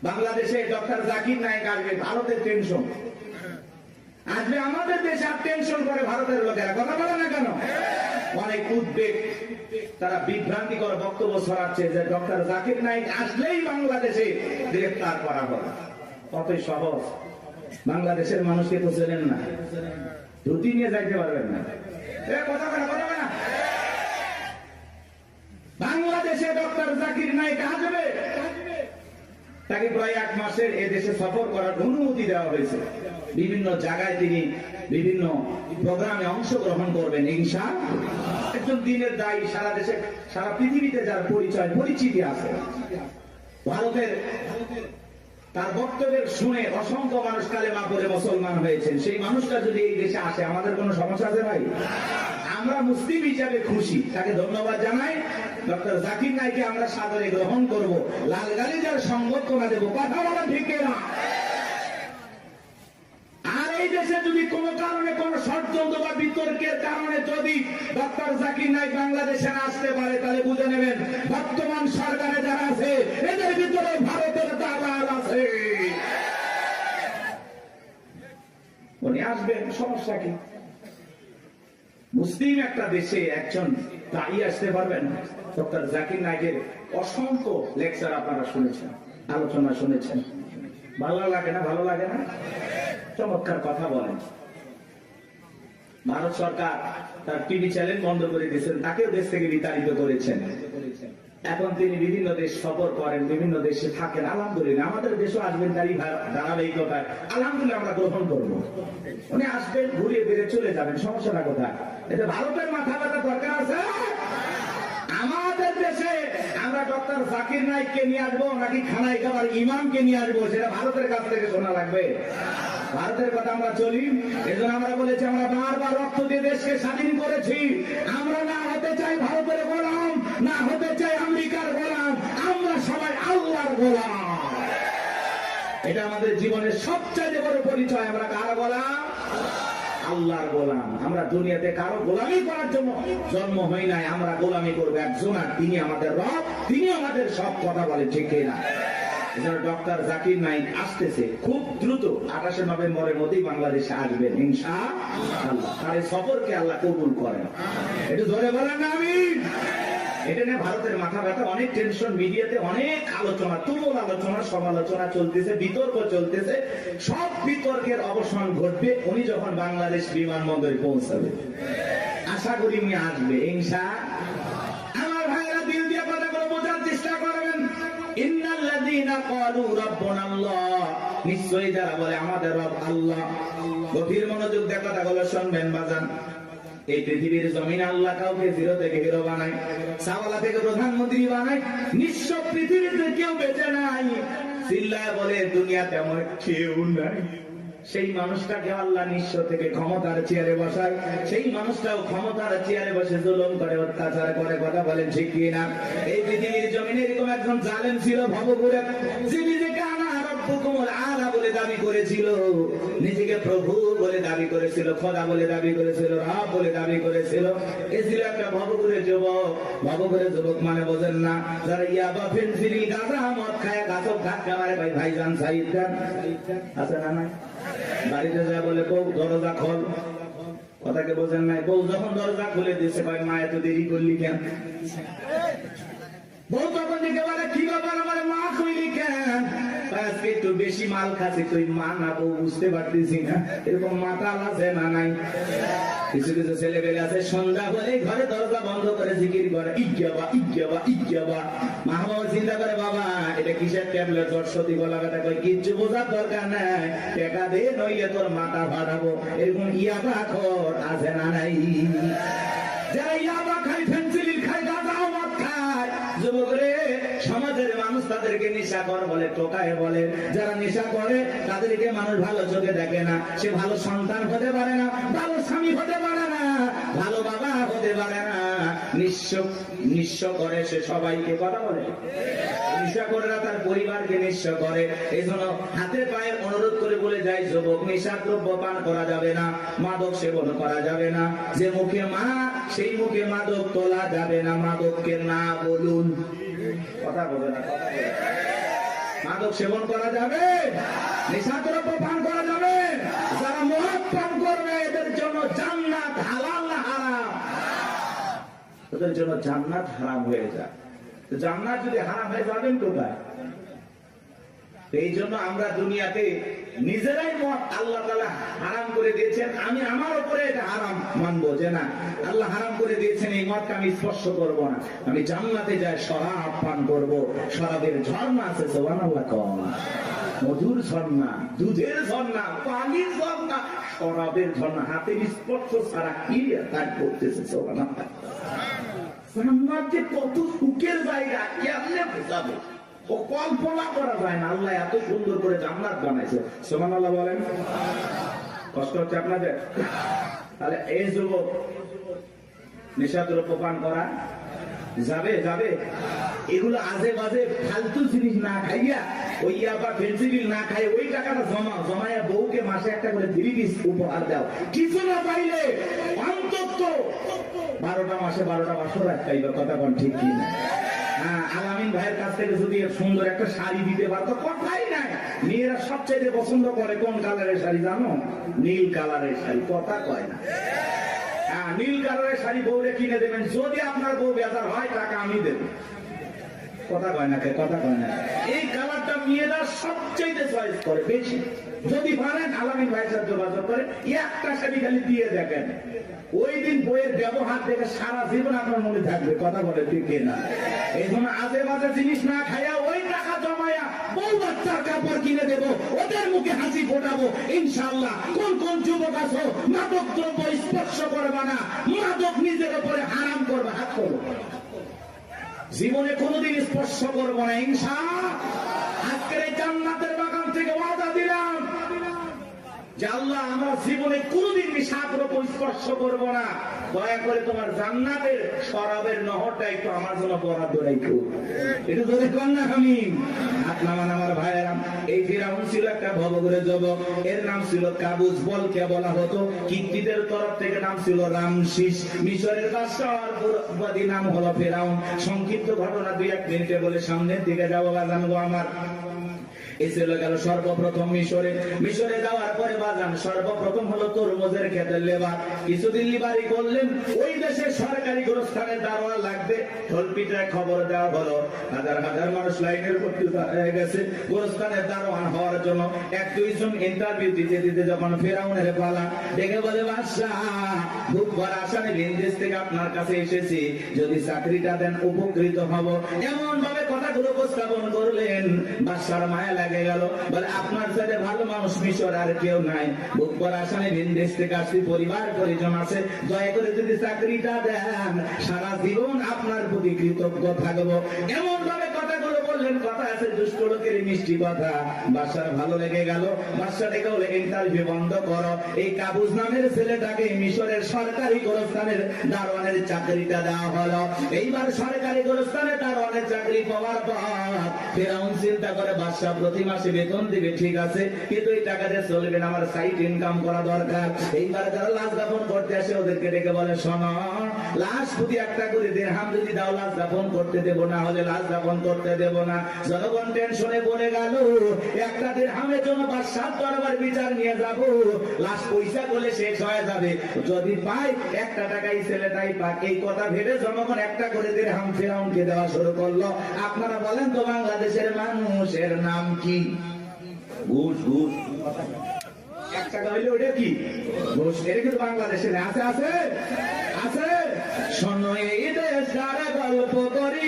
বাংলাদেশে ডক্টর জাকির নায়েক আসবে, ভারতের টেনশন আসবে, আমাদের দেশে আর টেনশন করে ভারতের লোকেরা, কথা বলে না কেন? অনেক উদ্বেগ, তারা বিভ্রান্তিকর বক্তব্য ছড়াচ্ছে যে ডক্টর জাকির নায়েক আসলেই বাংলাদেশে গ্রেফতার করা হবে। কতই সহজ, বাংলাদেশের মানুষকে তো চেনেন না, ধুতি নিয়ে যাইতে পারবেন না। কথা বলে না, বাংলাদেশে ডক্টর জাকির নায়েক আসবে, তাকে প্রায় 1 মাসের এদেশে সফর করার অনুমতি দেওয়া হয়েছে। বিভিন্ন জায়গায় তিনি বিভিন্ন প্রোগ্রামে অংশগ্রহণ করবেন ইনশাআল্লাহ। একজন দিনের দায়ী, সারা দেশে সারা পৃথিবীতে যার পরিচয় পরিচিতি আছে। ভারতের তার বক্তব্যের শুনে অসংখ্য মানুষ কালেমা পড়ে মুসলমান হয়েছেন। সেই মানুষটা যদি এই দেশে আসে, আমাদের কোনো সমস্যা আছে ভাই? আমরা মুসলিম হিসাবে খুশি, তাকে ধন্যবাদ জানাই। ডক্টর জাকির নায়েককে আমরা সাদরে গ্রহণ করব, লাল গালিচার সংবর্ধনা দেব। কথা বলা ঠিক না? আর এই দেশে যদি কোনো কারণে কোনো ষড়যন্ত্র বা বিতর্কের কারণে যদি ডক্টর জাকির নায়েক বাংলাদেশে না আসতে পারে, তাহলে বুঝে নেবেন বর্তমান সরকারে যারা আছে এদের ভিতরে ভারতের দালাল আছে। উনি আসবেন, সমস্যা কি? মুসলিম একটা দেশে একজন দায়ী আসতে পারবেন। ডক্টর জাকির নায়েকের অসংখ্য লেকচার আপনারা শুনেছেন, আলোচনা শুনেছেন। ভালো লাগে না? ভালো লাগে না? চমৎকার কথা বলেন। ভারত সরকার তার টিভি চ্যানেল বন্ধ করে দিয়েছেন, তাকেও দেশ থেকে বিতাড়িত করেছেন। এখন তিনি বিভিন্ন দেশ সফর করেন, বিভিন্ন দেশে থাকেন। আলহামদুলিল্লাহ, আমাদের দেশও আসবেন, তারই ধারাবাহিকতায় আলহামদুলিল্লাহ আমরা গ্রহণ করবো। উনি আসবেন, ঘুরিয়ে ফিরে চলে যাবেন, সমস্যাটা কোথায়? এটা ভারতের মাথা ব্যথা দরকার আছে? আমাদের দেশে আমরা ডক্টর জাকির নায়েককে নিয়ে আসবো নাকি খানাই খাবার ইমামকে নিয়ে আসবো, সেটা ভারতের কাছ থেকে শোনা লাগবে। ভারতের কথা আমরা চলি, এজন্য আমরা বলেছি আমরা বারবার রক্ত দিয়ে দেশকে স্বাধীন করেছি। আমরা না হতে চাই ভারতের গোলাম, না হতে চাই আমেরিকার গোলাম, আমরা সবাই আল্লাহর গোলাম। এটা আমাদের জীবনের সবচেয়ে বড় পরিচয়। আমরা কার গোলাম? আল্লাহর গোলাম। আমরা দুনিয়াতে কারো গোলামি করার জন্য জন্ম হই নাই, আমরা গোলামি করবো একজন, আর তিনি আমাদের রব, তিনি আমাদের সব। কথা বলে ঠিক না? ডক্টর জাকির নায়েক আসতেছে খুব দ্রুত, 28 নভেম্বরের মধ্যেই বাংলাদেশে আসবেন ইনশাআল্লাহ। তার এই সফরকে আল্লাহ কবুল করেন। একটু ধরে বলেন না আমিন। এটা নিয়ে ভারতের মাথা ব্যথা, অনেক টেনশন, মিডিয়াতে অনেক আলোচনা, তুমুল আলোচনা, সমালোচনা চলতেছে, বিতর্ক চলতেছে। সব বিতর্কের অবসান ঘটবে উনি যখন বাংলাদেশ বিমানবন্দরে পৌঁছাবে। আশা করি উনি আসবে ইনশাআল্লাহ। আমার ভাইরা দিল দিয়ে কথাগুলো বোঝার চেষ্টা করবেন। ইন্নাল্লাযীনা ক্বালু রাব্বুনাল্লাহ, নিশ্চয়ই যারা বলে আমাদের রব আল্লাহ। গভীর মনোযোগ দিয়ে কথাগুলো শুনবেন বাজান। এই পৃথিবীর জমিনে আল্লাহ কাউকে জিরো থেকে হিরো বানায়, সাওয়ালা থেকে প্রধানমন্ত্রী বানায়। নিঃস্ব পৃথিবীতে কেউ বেঁচে নাই। চিল্লায় বলে দুনিয়াতে আমার কেউ নাই। সেই মানুষটাকে আল্লাহ নিঃস্ব থেকে ক্ষমতার চেয়ারে বসায়, সেই মানুষটাও ক্ষমতার চেয়ারে বসে জুলুম করে, অত্যাচার করে। কথা বলেন ঠিক কি না? এই পৃথিবীর জমিনে এরকম একজন জালেম ছিল ভবঘুরে, যে নিজেকে আলা বলে দাবি করেছিল, নিজেকে প্রভু বলে দাবি করেছিল, খোদা বলে দাবি করেছিল, রব বলে দাবি করেছিল। এ ছিল একটা ভবঘুরে যুবক। ভবঘুরে যুবক মানে বোঝেন না? যারা ইয়াবা, ফেনসিডিল, গাঁজা, মদ খায়, গাছক ধাক্কা মারে। ভাইজান সাইদ খান আছে না? নাই? বাড়িতে যা বলে বউ দরজা খোল, কথাকে বোঝেন নাই? বউ যখন দরজা খুলে দিচ্ছে, ভাই মা এত দেরি করলি কেন? বউ তখন দিকে বলে কি ব্যাপার, আমার মা কইলি কেন? আজকে একটু বেশি মাল খাচ্ছি, তুই মা না বউ বুঝতে পারতেছি না। এরকম মাতাল আছে না নাই? কিছু কিছু ছেলে পেলে আছে সন্ধ্যা হলে ঘরে দরজা বন্ধ করে জিকির করে, ইজ্ঞাবা ইজ্ঞাবা ইজ্ঞাবা। মা বাবা চিন্তা করে, বাবা এটা কিসের ট্যাবলেট, জর্ষতি গলা ব্যথা, কই কিচ্ছু বোঝার দরকার নাই, টাকা দে নইলে তোর মাথা ফাটাবো। এরকম ইয়াবা খোর আছে না নাই? যারা ইয়াবা খায়, ফেন্সিডিল খায়, গাঁজা মদ খায়, যুবক রে, সমাজের মানুষ তাদেরকে নেশাখোর বলে, টোকায় বলে। যারা নেশা করে তাদেরকে মানুষ ভালো চোখে দেখে না। সে ভালো সন্তান হতে পারে না, ভালো স্বামী হতে পারে না, ভালো বাবা হতে পারে না। নিঃস্ব করে সে সবাইকে। কথা বলে নেশা করে না, তার পরিবারকে নিঃস্ব করে। এই জন্য হাতে পায়ে অনুরোধ করে বলে যায়, যুবক নেশার দ্রব্য পান করা যাবে না, মাদক সেবন করা যাবে না। যে মুখে মা, সেই মুখে মাদক তোলা যাবে না। মাদককে না বলুন। কথা বলে না, কথা বলে। মাদক সেবন করা যাবে, নেশাদ্রব্য পান করা যাবে। যারা মদ পান করবে এদের জন্য জান্নাত হালাল না হারাম? ওদের জন্য জান্নাত হারাম হয়ে যায়। জান্নাত যদি হারাম হয়ে যাবেন কোথায়? এই জন্য আমরা দুনিয়াতে নিজেরাই মদ আল্লাহ তাআলা হারাম করে দিয়েছেন। আমি আমার উপরে এটা হারাম মানবো যে না, আল্লাহ হারাম করে দিয়েছেন, এই মদকে আমি স্পর্শ করব না। আমি জান্নাতে যাই শরাব পান করব। শরাবের ঝর্ণা আছে, সুবহানাল্লাহ কোন, মধুর ঝর্ণা, দুধের ঝর্ণা, পানির ঝর্ণা, শরাবের ঝর্ণা, হাতের স্পর্শ ছাড়া কি তার করতেছে। সুবহানাল্লাহ। জান্নাত যে কত সুখের জায়গা, কেমনে বোঝাবো? ও কল্পনা করা যায় না। আল্লাহ এত সুন্দর করে জান্নাত বানাইছে। সুবহানাল্লাহ বলেন। কষ্ট হচ্ছে আপনাদের? তাহলে এই যুবক নেশাদ্রব্য পান করা যাবে? যাবে? এগুলো আজে বাজে ফালতু জিনিস না খাইয়া, ওই ইয়াবা ফেন্সিডিল না খাই, ওই টাকাটা জমায়া বউকে মাসে একটা করে 3 পিস উপহার দাও। কিছু না পাইলে অন্তত 12টা মাসে 12টা বছর রাখতে, কথা কোন ঠিক কি না? আলামিন ভাইয়ের কাছ থেকে যদি সুন্দর একটা শাড়ি দিতে পারতো, কথাই নাই। মেয়েরা সবচেয়ে পছন্দ করে কোন কালারের শাড়ি জানো? নীল কালারের শাড়ি। কথা কয় না। নীল কালারের শাড়ি বউরে কিনে দেবেন। যদি আপনার বউ বেজার হয়, টাকা আমি দেব। কথা কয় না, কথা কয় না। এই কালারটা মেয়েরা সবচেয়ে চয়েস করে বেশি। যদি পারেন আলামিন ভাইয়ের সাথে যোগাযোগ করে একটা শাড়ি খালি দিয়ে দেখেন, ওই দিন বইয়ের ব্যবহার দেখে সারা জীবন আপনার মনে থাকবে। কথা বলে ঠিক না? এই জন্য আজে বাজে জিনিস না খাইয়া ওই টাকা জমায়া বউ বাচ্চার কাপড় কিনে দেব, ওদের মুখে হাসি ফোটাবো ইনশাআল্লাহ। কোন কোন যুবক আছো মাদক দ্রব্য স্পর্শ করবা না, মাদক নিজের উপরে হারাম করবে, হাত করবো, জীবনে কোনোদিন স্পর্শ করবো না ইনশাআল্লাহ। আজকের এই জান্নাতের বাগান থেকে ওয়াদা দিলাম যে আল্লাহ আমরা জীবনে কোনোদিন নেশাদ্রব্য স্পর্শ করবো না। দয়া করে তোমার জান্নাতের শরাবের নহরটা একটু আমার জন্য বরাদ্দ রাখো। একটু ধরে কর না আমি হাত নামান আমার ভাইয়েরা। এই ফিরাউন ছিল একটা ভবঘুরে যুবক, এর নাম ছিল কাবুস। বলকে বলা হতো, কিত্তিদের তরফ থেকে নাম ছিল রামসিস। মিশরের বাদশাহর পুরোবাদী নাম হলো ফেরাউন। সংক্ষিপ্ত ঘটনা 2-1 মিনিটে বলে সামনের দিকে যাবো জানবো আমার। এসে গেল সর্বপ্রথম মিশরে যাওয়ার পরে বাজান সর্বপ্রথম হলো তরমুজের ক্ষেতের লেবার। কিছুদিন লিবারি করলেন। ওই দেশে সরকারি গোরস্থানের দারোয়ান লাগবে। ঢোলপিটায় খবর দেওয়া হলো, হাজার হাজার মানুষ লাইনের ভর্তি হয়ে গেছে গোরস্থানের দারোয়ান হওয়ার জন্য। 1-2 জন ইন্টারভিউ দিতে দিতে যখন ফেরাউনের পালা, ডেকে বলে বাদশাহ, খুব বড় আসামে বিদেশ থেকে আপনার কাছে এসেছি, যদি চাকরিটা দেন উপকৃত হব। এমন ভাবে কথাগুলো উপস্থাপন করলেন, বাদশার মায়া লাগে গেল। বলে আপনার সাথে ভালো মানুষ মিশর আর কেউ নাই। বুক করা আসামে বিদেশ থেকে আসছি, পরিবার পরিজন আছে, দয়া করে যদি চাকরিটা দেন সারা জীবন আপনার প্রতি কৃতজ্ঞ থাকবো। এমন ভাবে কথাগুলো বললেন, কথা আছে দুষ্ট লোকের মিষ্টি কথা। বাদশার ভালো লেগে গেল। বাদশা ডেকে বলে ইন্টারভিউ বন্ধ করো। এই কাবুস নামের ছেলেটাকে মিশরের সরকারি গোরস্থানের দারোয়ানের চাকরিটা দেওয়া হলো। এইবার সরকারি গোরস্থানের দারোয়ানের চাকরি পাওয়ার পর ফেরাউন চিন্তা করে, বাদশা প্রতি মাসে বেতন দিবে ঠিক আছে, কিন্তু এই টাকা দিয়ে চলবে না, আমার সাইড ইনকাম করা দরকার। এইবার যারা লাশ দাফন করতে আসে ওদেরকে ডেকে বলে, শোনো, লাশ প্রতি একটা করে দিরহাম যদি দাও লাশ দাফন করতে দেবো, না হলে লাশ দাফন করতে দেবো না। জনগণ টেনশনে পড়ে গেল, একটা দিরহামের জন্য বাদশার দরবার বিচার নিয়ে যাব, লাশ পয়সা করলে শেষ হয়ে যাবে, যদি পাই 1 টাকাই ছেলেটাই পাক। এই কথা ভেবে জনগণ একটা করে দিরহাম ফেরাউনকে দেওয়া শুরু করলো। আপনারা বলেন তো বাংলাদেশের মানুষের নাম কি? ঘুষ। ঘুষ 1 টাকা হইলে ওটা কি? ঘুষ। এটা কিন্তু বাংলাদেশে আছে, আছে, আছে। শোনো এই দেশটার গল্প করি,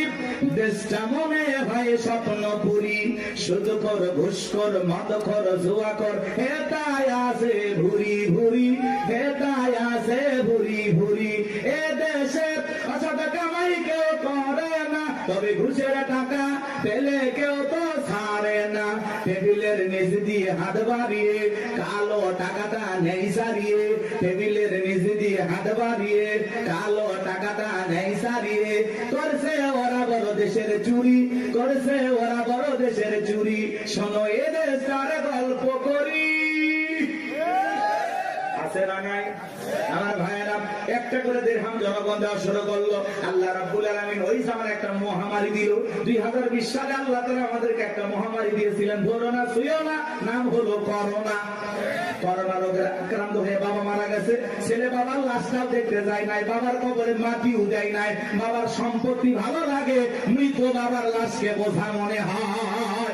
দেশটা মনে হয় স্বপ্নপুরী, শুধু কর ঘুষ কর মদ কর জুয়া কর, হেতায় আছে ভুরি ভুরি, হেতায় আছে ভুরি ভুরি। এ দেশে অসৎ কামাই কেউ করে না, তবে ঘুষের টাকা পেলে কেউ তো ছাড়ে না। টেবিলের নিচ দিয়ে হাত বাড়িয়ে কালো টাকাটা নেই সারিয়ে, টেবিলের নিচ দিয়ে হাত বাড়িয়ে কালো টাকাটা নেই সারিয়ে, করছে ওরা বড় দেশের চুরি, করছে ওরা বড় দেশের চুরি। শোনো এ দেশটার গল্প করি, আছে না নাই আমার ভাইয়েরা? একটা করে দিরহাম জনগণ দেওয়া শুরু করলো। আল্লাহ রাব্বুল আলামিন ওই সময় একটা মহামারী দিল। 2020 সালে আল্লাহ তাআলা আমাদেরকে একটা মহামারী দিয়েছিলেন, ধরো না ছুঁয়ো না, নাম হলো করোনা। করোনা রোগে আক্রান্ত হয়ে বাবা মারা গেছে, ছেলে বাবার লাশটাও দেখতে যায় নাই, বাবার কবরে মাটিও দেয় নাই। বাবার সম্পত্তি ভালো লাগে, মৃত বাবার লাশকে বোঝা মনে হয়।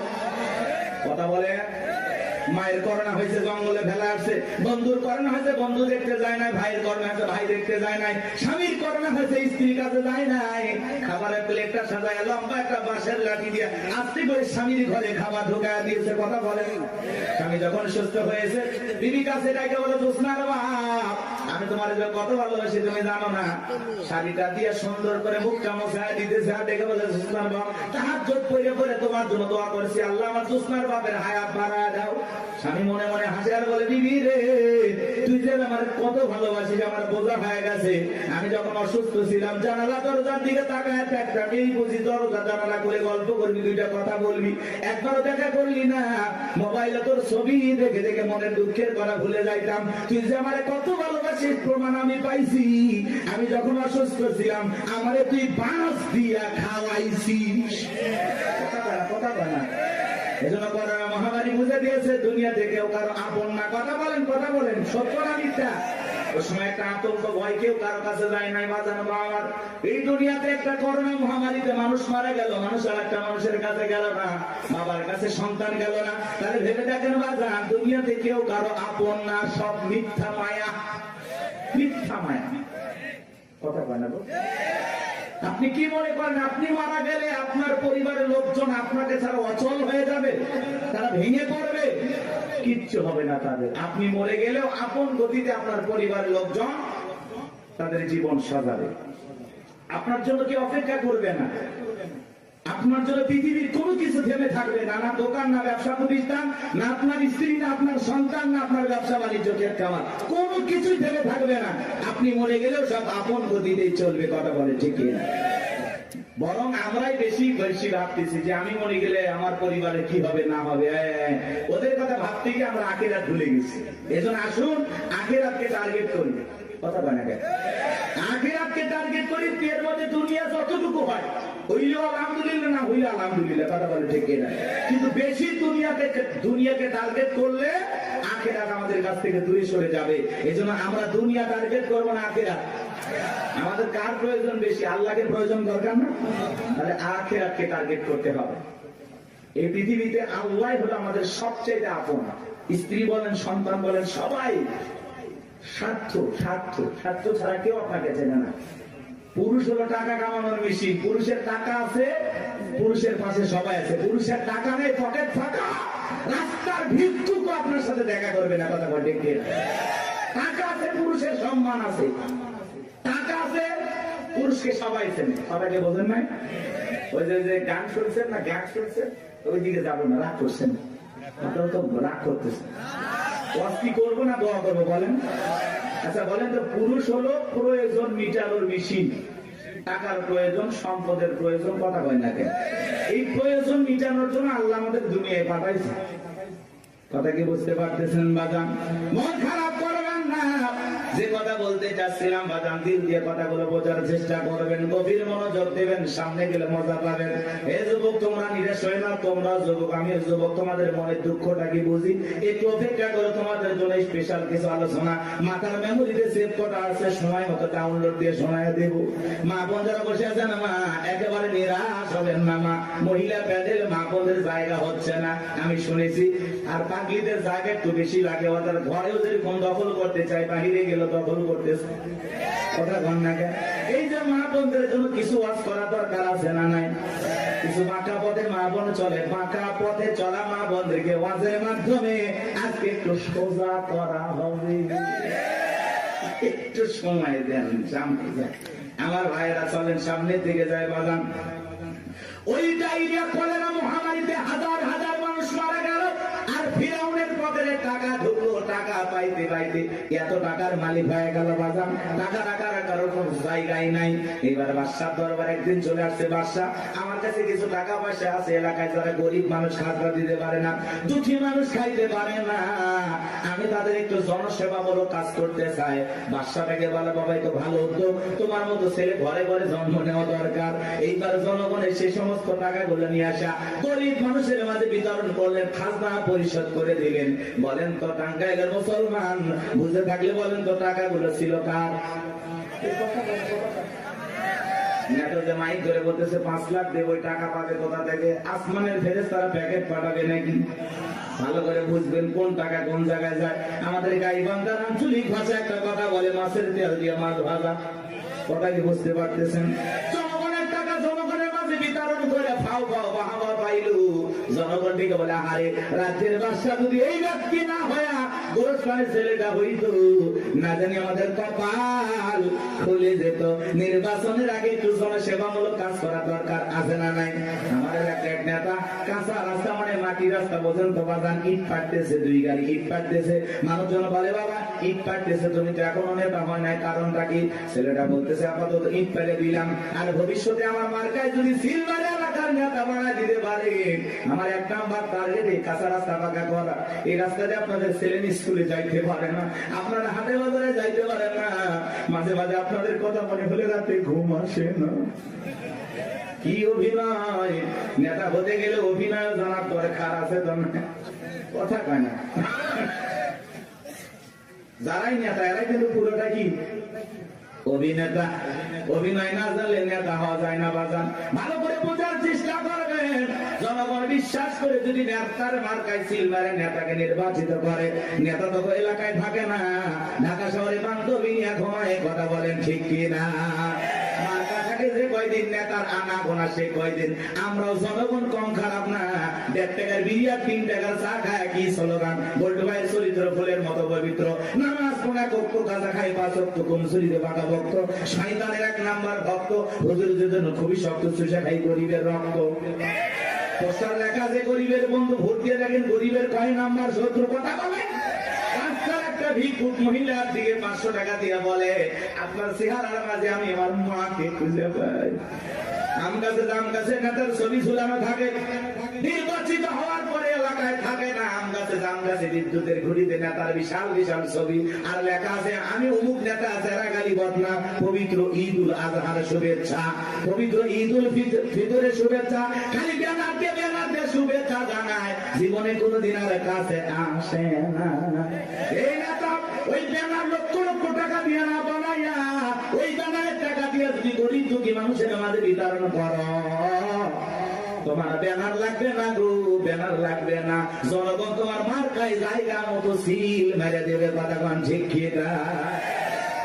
কথা বলে। মায়ের করোনা হয়েছে, জঙ্গলে ফেলা আসছে। বন্ধুর করোনা হয়েছে, বন্ধু দেখতে যায় নাই। ভাইয়ের করোনা হয়েছে, ভাই দেখতে যায় নাই। স্বামীর করোনা হয়েছে, স্ত্রীর কাছে যায় নাই। খাবারের প্লেটটা সাজায় লম্বা একটা বাঁশের লাঠি দিয়ে আস্তে করে স্বামীর ঘরে খাবার ঢোকায় দিয়েছে। কথা বলেন। স্বামী যখন সুস্থ হয়েছে, বিবি কাছে ডাকে বলে, জোসনার বাপ, আমি তোমার কত ভালোবাসি তুমি জানো না। শাড়িটা দিয়ে সুন্দর করে মুখটা মোছায় দিতেছে, আর ডেকে বলে, জোসনার বাপ, তাহাজ্জুদ পড়ে পড়ে তোমার জন্য দোয়া করেছি, আল্লাহ আমার জোসনার বাপের হায়াত বাড়ায় দাও। স্বামী মনে মনে হাসে আর বলে, বিবি রে, তুই যে আমার কত ভালোবাসিস আমার বোঝা হয়ে গেছে। আমি যখন অসুস্থ ছিলাম, জানালা দরজার দিকে তাকায় একটা মেয়ে বুঝি দরজা জানালা করে গল্প করবি, দুইটা কথা বলবি, একবারও দেখা করলি না। মোবাইলে তোর ছবি দেখে দেখে মনের দুঃখের কথা ভুলে যাইতাম। তুই যে আমার কত ভালোবাসিস প্রমাণ আমি পাইছি। আমি যখন অসুস্থ ছিলাম, আমারে তুই বাঁশ দিয়া খাওয়াইছিস। কথা বলে না। এজন্য করোনা মহামারী বুঝে দিয়েছে, দুনিয়াতে কেউ কারো আপন না। কথা বলেন, কথা বলেন, সত্য না মিথ্যা? ওই সময় একটা আতঙ্ক, ভয়, কেউ কারো কাছে যায় নাই। বাজানো বাবার এই দুনিয়াতে একটা করোনা মহামারীতে মানুষ মারা গেল, মানুষ আর একটা মানুষের কাছে গেল না, বাবার কাছে সন্তান গেল না। তাহলে ভেবে দেখেন বাজান, দুনিয়াতে কেউ কারো আপন না, সব মিথ্যা মায়া, মিথ্যা মায়া। কথা বলেন। আপনি কি মনে করেন আপনি মারা গেলে আপনার পরিবারের লোকজন আপনাকে ছাড়া অচল হয়ে যাবে, তারা ভেঙে পড়বে? কিচ্ছু হবে না তাদের। আপনি মরে গেলেও আপন গতিতে আপনার পরিবারের লোকজন তাদের জীবন সাজাবে। আপনার জন্য কেউ অপেক্ষা করবে না। আপনার জন্য পৃথিবীর কোনো কিছু থেমে থাকবে না, না দোকান, না ব্যবসা প্রতিষ্ঠান, না আপনার স্ত্রী, না আপনার সন্তান, না আপনার ব্যবসা বাণিজ্য খাবার, কোনো কিছুই থেমে থাকবে না। আপনি মরে গেলেও সব আপন গতিতেই চলবে। কথা বলে ঠিক না? বরং আমরাই বেশি বেশি ভাবতেছি যে আমি মরে গেলে আমার পরিবারে কি হবে না হবে। ওদের কথা ভাবতে গিয়ে আমরা আখিরাত ভুলে গেছি। এজন্য আসুন আখিরাতকে টার্গেট করি। কথা বলে না, আখিরাতকে টার্গেট করি। এর মধ্যে দুনিয়া যতটুকু হয় হইলেও আলহামদুলিল্লাহ, না হইলে আলহামদুলিল্লাহ। কথা বলে ঠিক না? কিন্তু বেশি দুনিয়াকে টার্গেট করলে আখিরাত আমাদের কাছ থেকে দূরে সরে যাবে। এজন্য আমরা দুনিয়া টার্গেট করবো না, আখিরাত। আমাদের কার প্রয়োজন বেশি? আল্লাহকে প্রয়োজন দরকার না? তাহলে আখিরাতকে টার্গেট করতে হবে। এই পৃথিবীতে আল্লাহ হলো আমাদের সবচেয়ে আপন। স্ত্রী বলেন, সন্তান বলেন, সবাই স্বার্থ, স্বার্থ, স্বার্থ ছাড়া কেউ আপনাকে চেনে না। পুরুষ হলো টাকা কামানোর মেশিন। পুরুষের টাকা আছে, পুরুষের পাশে সবাই আছে। পুরুষের টাকা নেই, পকেট ফাঁকা, রাস্তার ভিক্ষুকও আপনার সাথে দেখা করবে না। কথা বলে ঠিক না? টাকা আছে, পুরুষের সম্মান আছে। টাকা আছে, পুরুষকে সবাই চেনে। সবাইকে বোঝেন নাই? ওই যে গান শুনছেন না, গান শুনছেন, ওই দিকে যাবো না, রাগ করছেন। আপনারা তো রাগ করতেছেন। কি করবো না দোয়া করবো বলেন? আচ্ছা বলেন তো, পুরুষ হলো প্রয়োজন মিটানোর মেশিন। টাকার প্রয়োজন, সম্পদের প্রয়োজন। কথা কয় না কেন? এই প্রয়োজন মিটানোর জন্য আল্লাহ আমাদের দুনিয়ায় পাঠাইছে। কথা কি বুঝতে পারতেছেন বাজান? মন খারাপ করবেন না। যে কথা বলতে চাচ্ছিলাম বাজান, দিল দিয়ে কথাগুলো বোঝার চেষ্টা করবেন, গভীর মনোযোগ দেবেন, সামনে গেলে মজা পাবেন। এই যুবক, তোমরা নিরাশ হয় না, তোমরা যুবক, আমি যুবক, তোমাদের মনের দুঃখটা কি বুঝি। একটু অপেক্ষা করে, তোমাদের জন্য স্পেশাল কিছু আলোচনা মাথার মেমোরিতে সেভ করা আছে, সময় মতো ডাউনলোড দিয়ে শোনায় দেব। মা বোন যারা বসে আছেন, মা একেবারে নিরাশ হবেন না। মা মহিলা প্যান্ডেল মা বোনদের জায়গা হচ্ছে না, আমি শুনেছি। আর পাগলিদের জায়গা একটু বেশি লাগে। ওদের ঘরেও যদি কোন দখল করতে চাই, বাহিরে গেলে দখল করতেছে। কথা কন না কেন? এই যে মা বোনদের জন্য কিছু ওয়াজ করা দরকার আছে না নাই? কিছু বাঁকা পথে মা বোন চলে, বাঁকা পথে চলা মা বোনদেরকে ওয়াজের মাধ্যমে আজকে একটু সোজা করা হবে। একটু সময় দেন, সামনে যায়। আমার ভাইয়েরা চলেন, সামনের দিকে যায় বাগান। ওই ডায়রিয়া কলেরা মহামারীতে হাজার হাজার মানুষ মারা গেল। আর ফিরাউনের পকেটে টাকা ঢুকলো, টাকা পাইতে পাইতে এত টাকার মালিক হয়ে গেল বাজান, টাকা রাখার কারোর কোনো জায়গায় নাই। এবার বাদশার দরবার একদিন চলে আসছে, বাদশাহ আমার কাছে কিছু টাকা পয়সা আছে, এলাকায় যারা গরিব মানুষ খাজনা দিতে পারে না, দুঃখী মানুষ খাইতে পারে না, আমি তাদের একটু জনসেবামূলক কাজ করতে চাই। বাদশাটাকে বলে, বাবা তো ভালো উদ্যোগ, তোমার মতো ছেলে ঘরে ঘরে জন্ম নেওয়া দরকার। এইবার জনগণের সে সমস্ত টাকাগুলো নিয়ে আসা গরিব মানুষের মাঝে বিতরণ করলেন, খাজনা পরিশোধ করে দিলেন। বলেন তো টাঙ্গাইলের মুসলমান বুঝে থাকলে বলেন তো টাকাগুলো ছিল কার? মাইক ধরে বলতেছে 5 লাখ দেব, ওই টাকা পাবে কোথা থেকে? আসমানের ফেরেশতারা প্যাকেট পাঠাবে নাকি? ভালো করে বুঝবেন কোন টাকা কোন জায়গায় যায়। আমাদের গাইবান্ধার আঞ্চলিক ভাষা একটা কথা বলে, মাছের তেল দিয়ে মাছ ভাজা। কথা কি বুঝতে পারতেছেন? জনগণের টাকা জনগণের মাঝে বিতরণ করে ফাও ফাও বাহাবা পাইলু। জনগণ থেকে বলে, আরে রাজ্যের বাদশা যদি এই ব্যক্তি না হয়া গোরস্থানের ছেলেটা হইতো, না জানি আমাদের কপাল খুলে যেত। নির্বাচনের আগে একটু জনসেবামূলক কাজ করা দরকার আছে না নাই? আমাদের একটা নেতা কাঁচা রাস্তা মানে মাটি রাস্তা পর্যন্ত বাজান ইট পাঠতেছে, 2 গাড়ি ইট পাঠতেছে। মানুষজন বলে, বাবা ইট পাঠতেছে, তুমি তো এখনো নেতা হয় নাই, কারণটা কি? ছেলেটা বলতেছে, আপাতত ইট পেলে দিলাম, আর ভবিষ্যতে আমার মার্কায় যদি সিলভারে এলাকার নেতা বানা দিতে পারে, আমার 1 নাম্বার টার্গেট এই কাঁচা রাস্তা পাকা করা। এই রাস্তাতে আপনাদের ছেলে স্কুলে যাইতে পারে না, আপনারা হাটে বাজারে যাইতে পারেন না, মাঝে মাঝে আপনাদের কথা মনে হলে রাতে ঘুম আসে না। কি অভিনয়! নেতা হতে গেলে অভিনয় জানার দরকার আছে তো না? কথা কয় না। যারাই নেতা এরাই কিন্তু পুরোটা কি অভিনেতা। অভিনয় না জানলে নেতা হওয়া যায় না বাজান। ভালো করে বোঝার চেষ্টা করবেন। জনগণ বিশ্বাস করে যদি নেতার মার্কায় সিলভারে নেতাকে নির্বাচিত করে, নেতা তো এলাকায় থাকে না, ঢাকা শহরে বান্ধবী নিয়ে ঘুমায়। কথা বলেন ঠিক কি না? মার্কা থাকে যে কয়দিন, নেতার আনা গোনা সে কয়দিন। আমরাও জনগণ কম খারাপ না। 1.5 টাকার বিরিয়ার 3 টাকার চা খায় কি স্লোগান? বল্টু ভাইয়ের চরিত্র ফুলের মতো পবিত্র। নামাজ পড়া কক্ষ গাঁজা খাই 5 ওয়াক্ত, কমসুরিতে বাঁকা ভক্ত, শয়তানের 1 নাম্বার ভক্ত, হুজুরদের জন্য খুবই শক্ত, চুষা খাই গরিবের রক্ত। পোস্টার লেখা যে গরিবের বন্ধু, ভোট দিয়ে দেখেন গরিবের কয় নাম্বার শত্রু। কথা বলে একটা ভিক্ষুক মহিলার দিকে 500 টাকা দিয়ে বলে, আপনার চেহারার মাঝে আমি আমার মাকে খুঁজে পাই। আম গাছে নেতার ছবি ঝুলানো থাকে, নির্বাচিত হওয়ার পরে এলাকায় থাকে না। আম গাছে বিদ্যুতের ঘুড়িতে নেতার বিশাল বিশাল ছবি, আর লেখা আছে আমি অমুক নেতা, যারা গালি বদনা। পবিত্র ঈদ উল আজহার শুভেচ্ছা, পবিত্র ঈদ উল ফিতরের শুভেচ্ছা। খালি ব্যানার দিয়ে শুভেচ্ছা জানায়, জীবনে কোনোদিন আর কাছে আসে না। এই নেতা ওই ব্যানার লক্ষ লক্ষ টাকা দিয়ে না বানাইয়া, ওই ব্যানারের টাকা দিয়ে যদি গরিব দুঃখী মানুষের মাঝে বিতরণ করো, তোমার ব্যানার লাগবে না গো, ব্যানার লাগবে না। জনগণ তোমার মার্কায় জায়গা মতো সিল মেরে দেবে। কথা কন ঠিক কি না?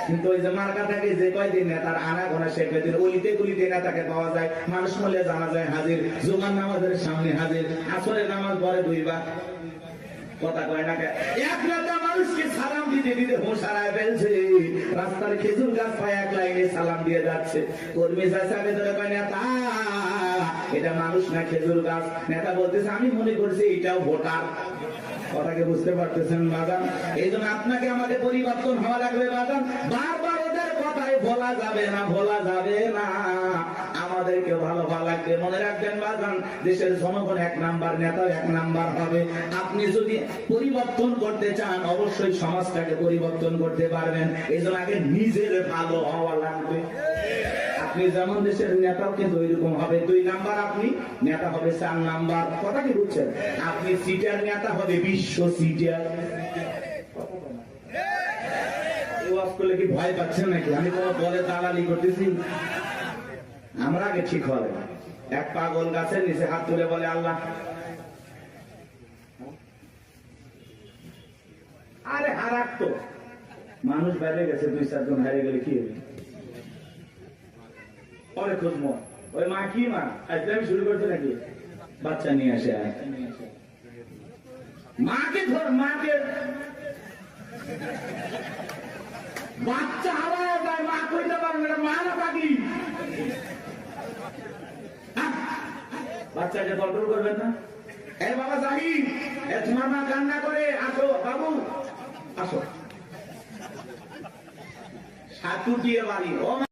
কিন্তু ওই যে মার্কা থাকে যে কয়দিন নেতার আনা গোনা সে কয়দিন, অলিতে গলিতে নেতাকে পাওয়া যায়। মানুষ মূল্যে জানা যায় হাজির, জুমার নামাজের সামনে হাজির, আসরের নামাজ পরে 2 বার। কথা কয় না? এক নেতা মানুষকে সালাম দিতে দিতে হোশ হারায় ফেলছে, রাস্তার খেজুর গাছ পায় 1 লাইনে সালাম দিয়ে যাচ্ছে। কর্মী চাষা ভেতরে কয়, নেতা এটা মানুষ না খেজুর গাছ। নেতা বলতেছে, আমি মনে করছি এটাও ভোটার। কথাকে বুঝতে পারতেছেন বাজান? এই জন্য আপনাকে আমাকে পরিবর্তন হওয়া লাগবে বাজান। বারবার ওদের কথায় ভোলা যাবে না, ভোলা যাবে না। আমাদেরকে ভালো ভালো লাগবে। মনে রাখবেন বাজান, দেশের জনগণ 1 নাম্বার, নেতা 1 নাম্বার হবে। আপনি যদি পরিবর্তন করতে চান, অবশ্যই সমাজটাকে পরিবর্তন করতে পারবেন। এই জন্য আগে নিজের ভালো হওয়া লাগবে। আপনি যেমন দেশের নেতাও কিন্তু ওইরকম হবে। 2 নাম্বার আপনি, নেতা হবে 4 নাম্বার। কথা কি বুঝছেন? আপনি সিটার নেতা হবে বিশ্ব সিটার। করলে কি ভয় পাচ্ছেন নাকি? আমি কোন দলে দালালি করতেছি? আমরা আগে ঠিক হবে। এক পাগল গাছের নিচে হাত তুলে বলে, আল্লাহ। আরে হারাক তো মানুষ বাইরে গেছে, 2-4 জন হারিয়ে গেলে কি হবে? পরে খুঁজবো ওই মা কি মা আজকে আমি শুরু করতে নাকি বাচ্চা নিয়ে আসে, মাকে ধর, মাকে বাচ্চা হারায় যায়, মা কইতে পারবে না, মা না পাগি। বাচ্চাকে কন্ট্রোল করবেন না? এ বাবা জাহিদ, তোমার মা কান্না করে, আসো বাবু আসো সাতুটিয়া বাড়ি ও